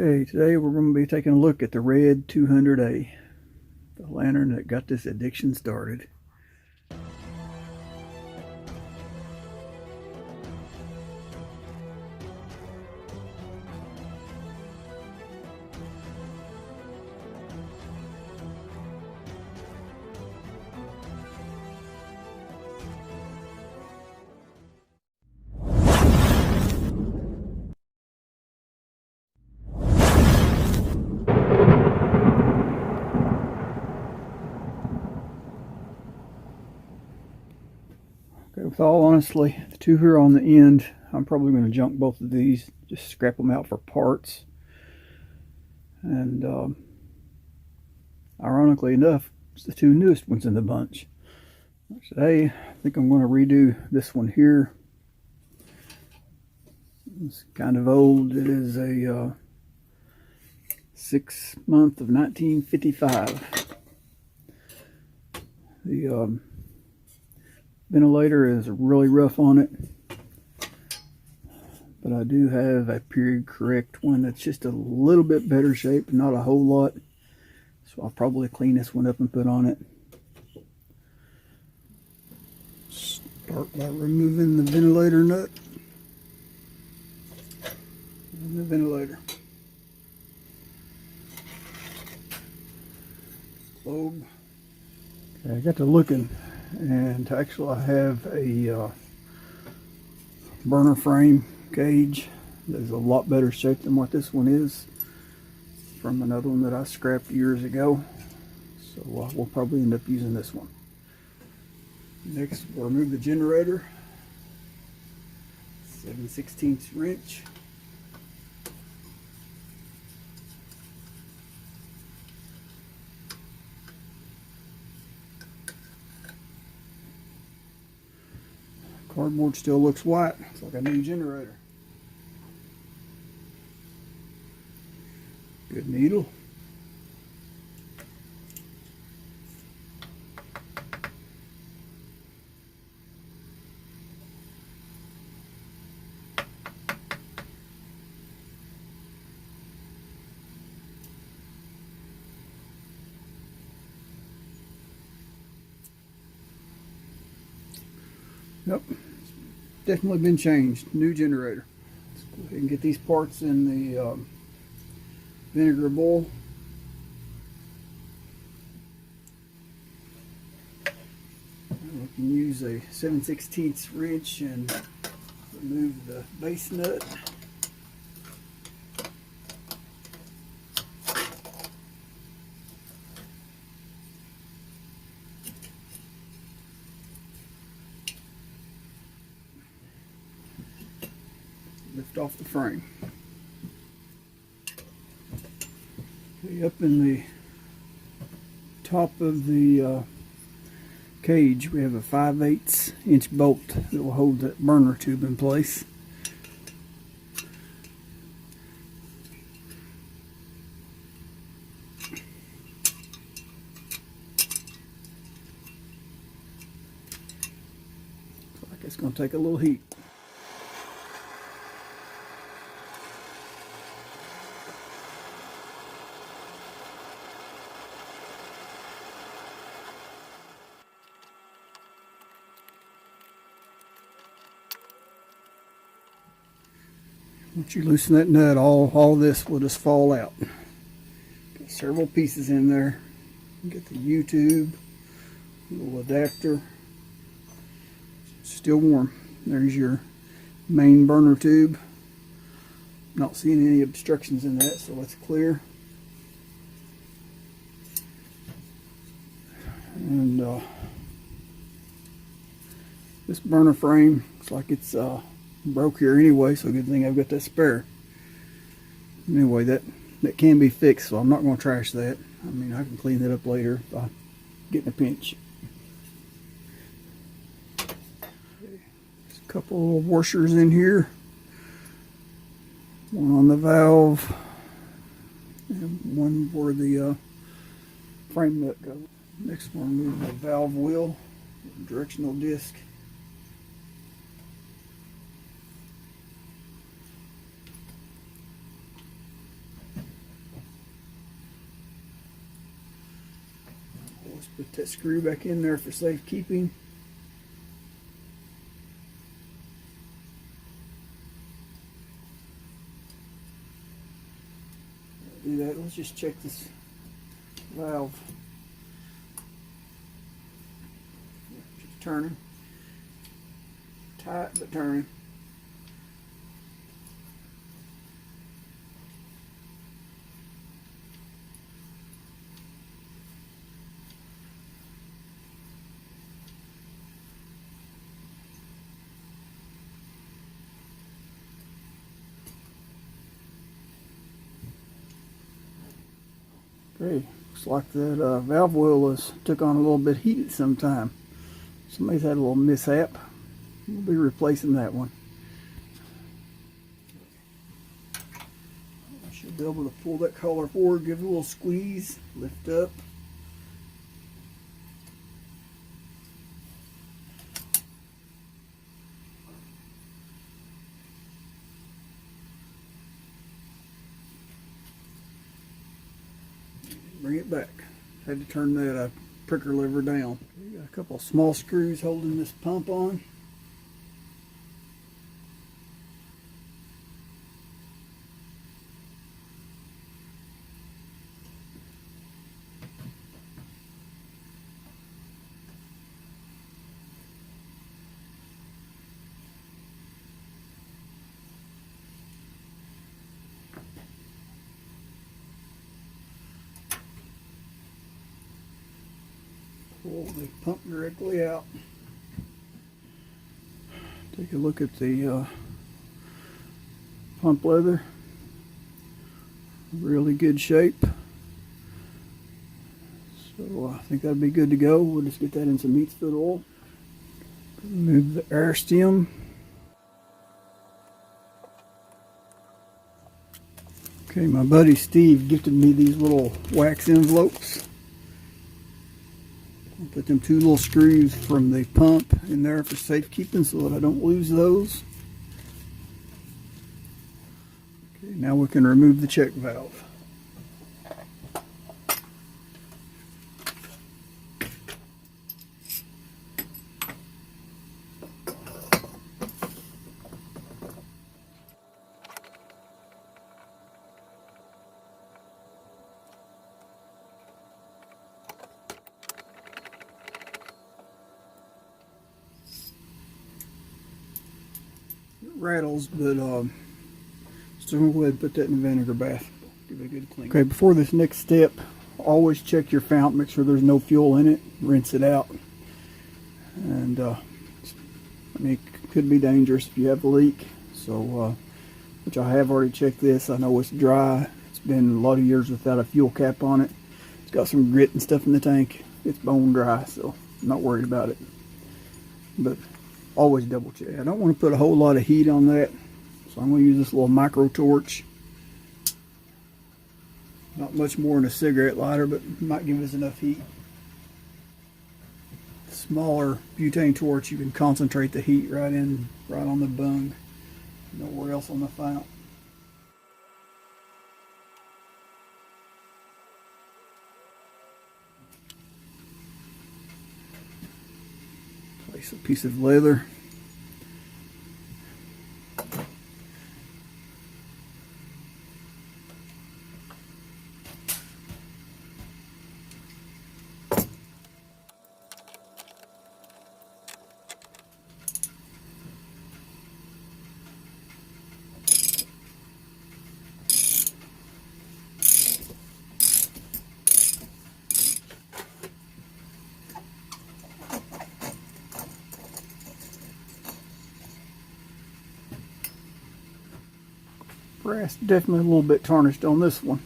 Okay, today we're going to be taking a look at the red 200A, the lantern that got this addiction started. Okay, with all honesty, the two here on the end, I'm probably going to junk both of these, just scrap them out for parts. And ironically enough, it's the two newest ones in the bunch. Today, I think I'm going to redo this one here. It's kind of old. It is a 6 month of 1955. The ventilator is really rough on it, but I do have a period correct one that's just a little bit better shape, not a whole lot, so I'll probably clean this one up and put on it. Start by removing the ventilator nut and the ventilator globe. Okay, I got to looking, and actually I have a burner frame cage that's a lot better shape than what this one is, from another one that I scrapped years ago, so we'll probably end up using this one. Next, we'll remove the generator, 7/16 wrench. Cardboard still looks white. It's like a new generator. Good needle. Yep, definitely been changed. New generator. Let's go ahead and get these parts in the vinegar bowl. We can use a 7/16 wrench and remove the base nut. Lift off the frame. Okay, up in the top of the cage we have a 5/8 inch bolt that will hold that burner tube in place. Looks like it's going to take a little heat. Once you loosen that nut, all this will just fall out. Got several pieces in there. You get the U-tube, little adapter. Still warm. There's your main burner tube. Not seeing any obstructions in that, so it's clear. And this burner frame looks like it's broke here anyway, so good thing I've got that spare. Anyway, that can be fixed, so I'm not going to trash that. I mean, I can clean that up later if I get in a pinch. There's a couple of washers in here. One on the valve and one where the frame nut goes. Next, we'll remove the valve wheel, directional disc. Put that screw back in there for safekeeping. Do that. Let's just check this valve. Just turning. Tight but turning. Okay, looks like that valve oil has took on a little bit of heat at some time. Somebody's had a little mishap. We'll be replacing that one. I should be able to pull that collar forward, give it a little squeeze, lift up. Bring it back. Had to turn that pricker lever down. We got a couple of small screws holding this pump on. Pull the pump directly out. Take a look at the pump leather. Really good shape. So I think that'll be good to go. We'll just get that in some meat foot oil. Remove the air stem. Okay, my buddy Steve gifted me these little wax envelopes. I'll put them two little screws from the pump in there for safekeeping so that I don't lose those. Okay, now we can remove the check valve. Rattles, but still gonna go ahead and put that in the vinegar bath. Give it a good clean. Okay, before this next step, always check your fountain, make sure there's no fuel in it, rinse it out. And I mean, it could be dangerous if you have a leak. So, which I have already checked this. I know it's dry. It's been a lot of years without a fuel cap on it. It's got some grit and stuff in the tank. It's bone dry, so I'm not worried about it. But always double check. I don't want to put a whole lot of heat on that, so I'm going to use this little micro torch. Not much more than a cigarette lighter, but it might give us enough heat. Smaller butane torch, you can concentrate the heat right on the bung, nowhere else on the fountain. Place a piece of leather. Brass definitely a little bit tarnished on this one.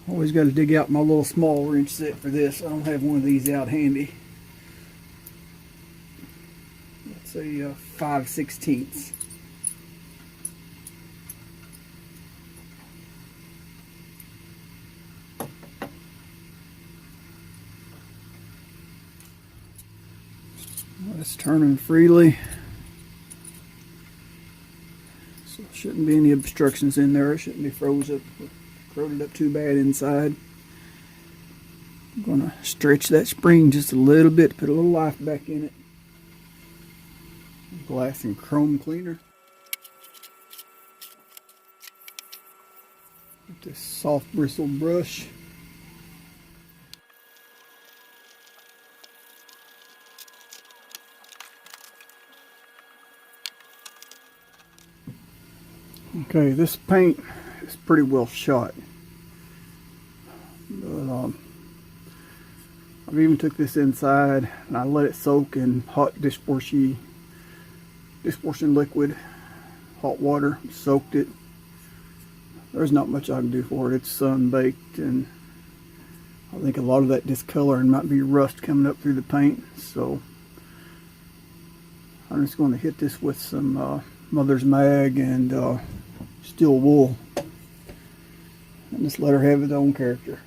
Always got to dig out my little small wrench set for this. I don't have one of these out handy. Let's say 5/16. Let's turn them freely. So shouldn't be any obstructions in there. It shouldn't be frozen up, corroded up too bad inside. I'm going to stretch that spring just a little bit, put a little life back in it. Glass and chrome cleaner. With this soft bristle brush. Okay, this paint is pretty well shot. But, I've even took this inside and I let it soak in hot dishwashing liquid, hot water, soaked it. There's not much I can do for it. It's sun baked, and I think a lot of that discoloring might be rust coming up through the paint. So I'm just going to hit this with some Mother's Mag and steel wool and just let her have its own character.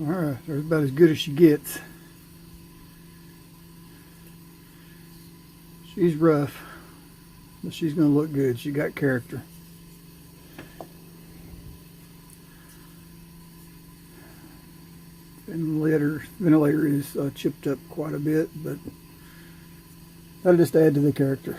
Alright, that's about as good as she gets. She's rough, but she's going to look good. She got character. Ventilator is chipped up quite a bit, but that'll just add to the character.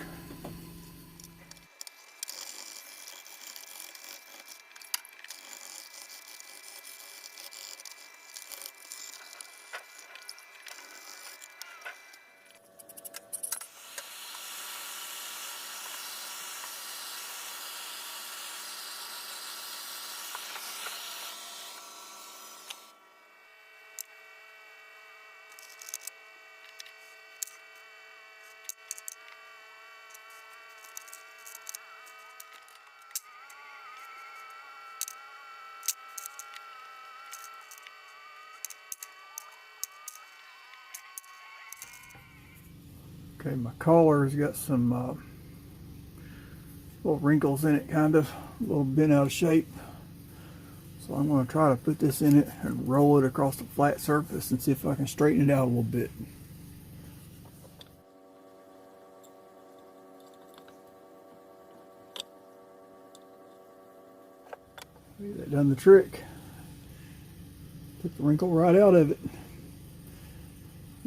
Okay, my collar's got some little wrinkles in it, kind of a little bent out of shape. So I'm going to try to put this in it and roll it across the flat surface and see if I can straighten it out a little bit. That done the trick. Took the wrinkle right out of it.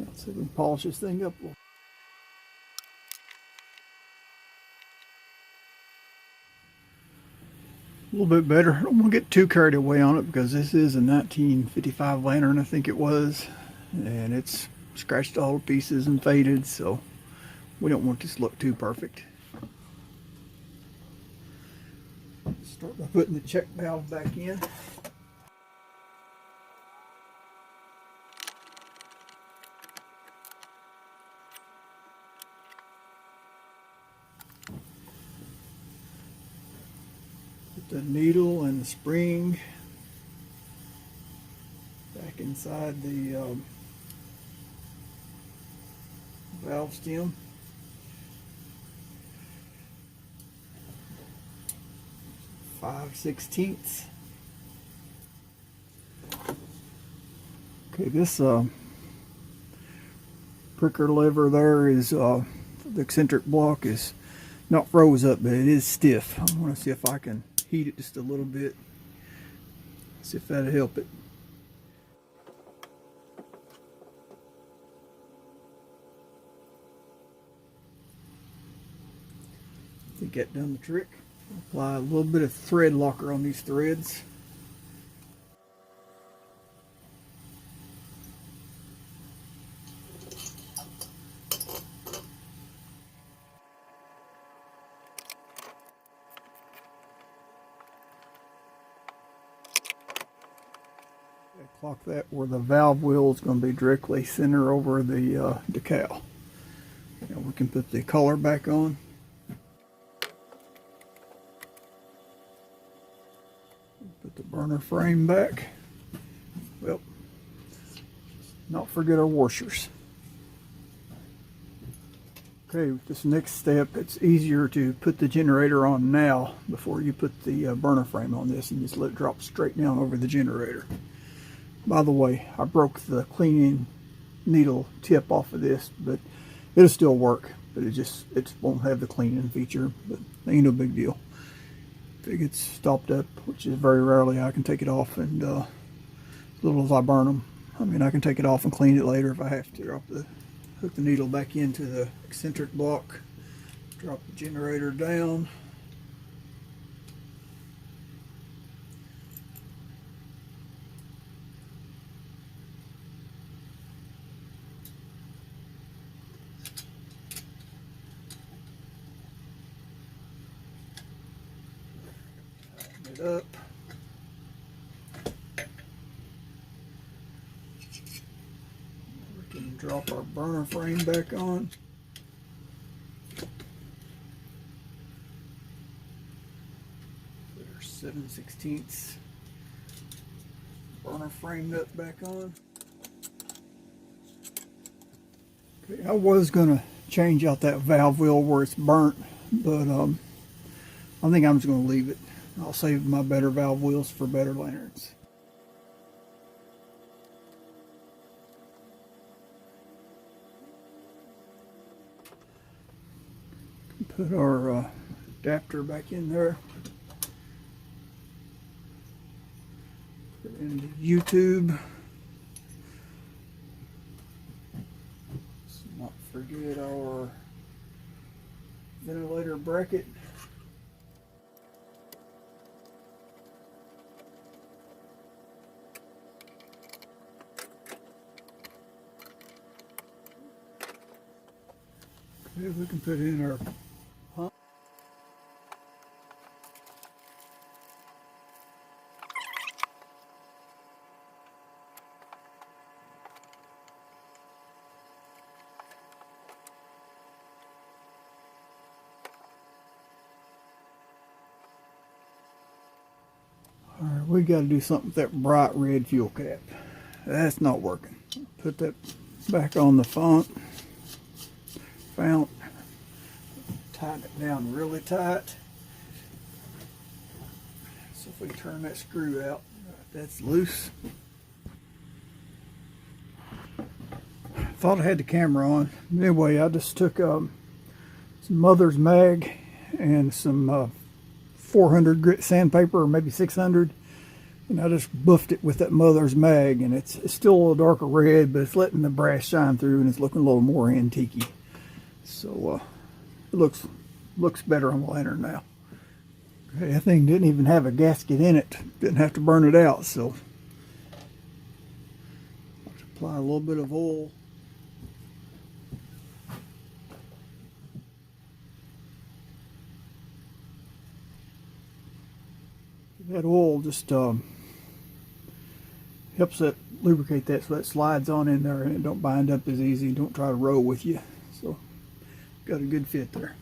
Let's see if we can polish this thing up a little. A little bit better. I don't want to get too carried away on it because this is a 1955 lantern, I think it was, and it's scratched all to pieces and faded, so we don't want this to look too perfect. Start by putting the check valve back in. The needle and the spring back inside the valve stem. Five sixteenths. Okay, this pricker lever there is the eccentric block is not froze up, but it is stiff. I want to see if I can heat it just a little bit, see if that'll help it. I think that done the trick. Apply a little bit of thread locker on these threads. Clock that where the valve wheel is going to be directly center over the decal. Now we can put the collar back on. Put the burner frame back. Well, not forget our washers. Okay, with this next step, it's easier to put the generator on now before you put the burner frame on this, and just let it drop straight down over the generator. By the way, I broke the cleaning needle tip off of this, but it'll still work, but it won't have the cleaning feature, but ain't no big deal. If it gets stopped up, which is very rarely, I can take it off, and as little as I burn them, I mean, I can take it off and clean it later if I have to. Hook the needle back into the eccentric block, drop the generator down, tighten it up. We can drop our burner frame back on. Put our 7/16 burner frame nut back on. Okay, I was gonna change out that valve wheel where it's burnt, but I think I'm just gonna leave it. I'll save my better valve wheels for better lanterns. Put our adapter back in there. Put it into YouTube. Let's not forget our ventilator bracket. Okay, we can put in our pump. Alright, we got to do something with that bright red fuel cap. That's not working. Put that back on the fount. Tighten it down really tight. So if we turn that screw out, that's loose. Thought I had the camera on. Anyway, I just took some Mother's Mag and some 400 grit sandpaper, or maybe 600, and I just buffed it with that Mother's Mag, and it's still a little darker red, but it's letting the brass shine through, and it's looking a little more antique-y. So it looks better on the lantern now. Okay, that thing didn't even have a gasket in it. Didn't have to burn it out, so I'll apply a little bit of oil. That oil just helps that lubricate that, so that slides on in there and it don't bind up as easy. Don't try to roll with you. So got a good fit there.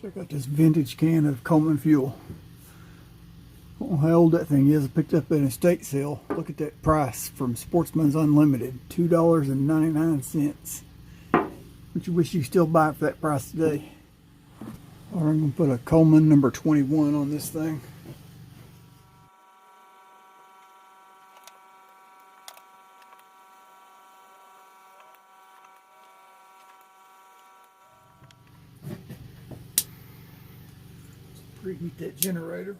Check out this vintage can of Coleman Fuel. I don't know how old that thing is. I picked up at an estate sale. Look at that price from Sportsman's Unlimited, $2.99. But you wish you still buy it for that price today. All right, I'm going to put a Coleman number 21 on this thing. Preheat that generator.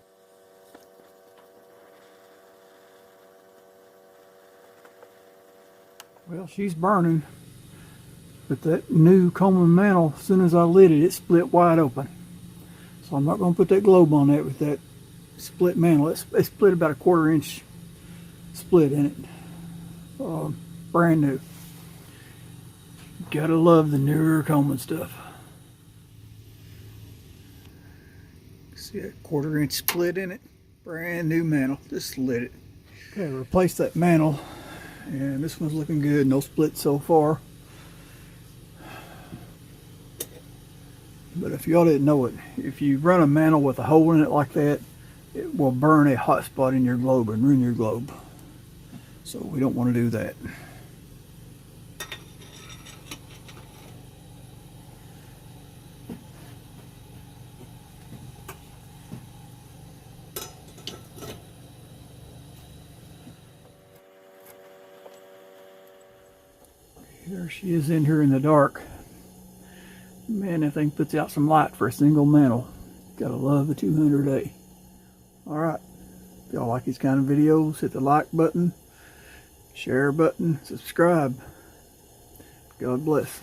Well, she's burning, but that new Coleman mantle, as soon as I lit it, it split wide open. So I'm not going to put that globe on that with that split mantle. It split about a 1/4 inch split in it. Brand new. Gotta love the newer Coleman stuff. See that 1/4 inch split in it? Brand new mantle, just slid it. Okay, replace that mantle, and this one's looking good, no split so far. But if y'all didn't know it, if you run a mantle with a hole in it like that, it will burn a hot spot in your globe and ruin your globe. So we don't want to do that. There she is in here in the dark. Man, that thing puts out some light for a single mantle. Gotta love the 200A. Alright, if y'all like these kind of videos, hit the like button, share button, subscribe. God bless.